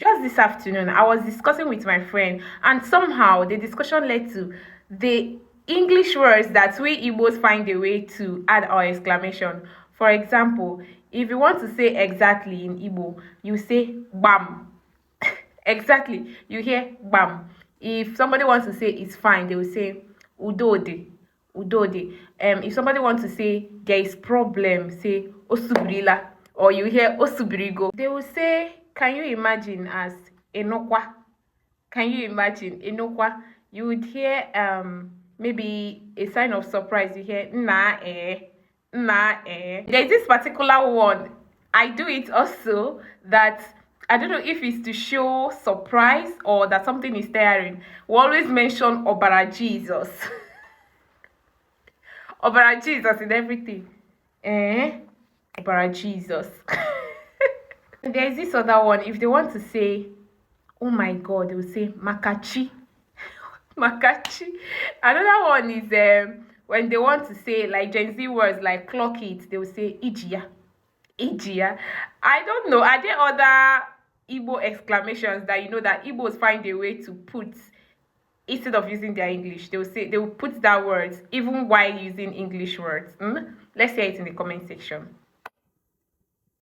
Just this afternoon, I was discussing with my friend, and somehow the discussion led to the English words that we Igbos find a way to add our exclamation. For example, if you want to say exactly in Igbo, you say bam. Exactly, you hear bam. If somebody wants to say it's fine, they will say udode. Udode. If somebody wants to say there is problem, say osubrila, or you hear osubrigo. They will say, can you imagine as enokwa? Can you imagine enokwa? You would hear maybe a sign of surprise. You hear na na There's this particular one. I do it also that I don't know if it's to show surprise or that something is tiring. We always mention Obara Jesus. Obara Jesus in everything. Obara Jesus. There's this other one. If they want to say, oh my God, they will say Makachi. Makachi. Another one is when they want to say like Gen Z words like clock it, they will say Ijia. Ijia. I don't know. Are there other Igbo exclamations that you know that Igbos find a way to put instead of using their English? They will say they will put that words even while using English words. Let's hear it in the comment section.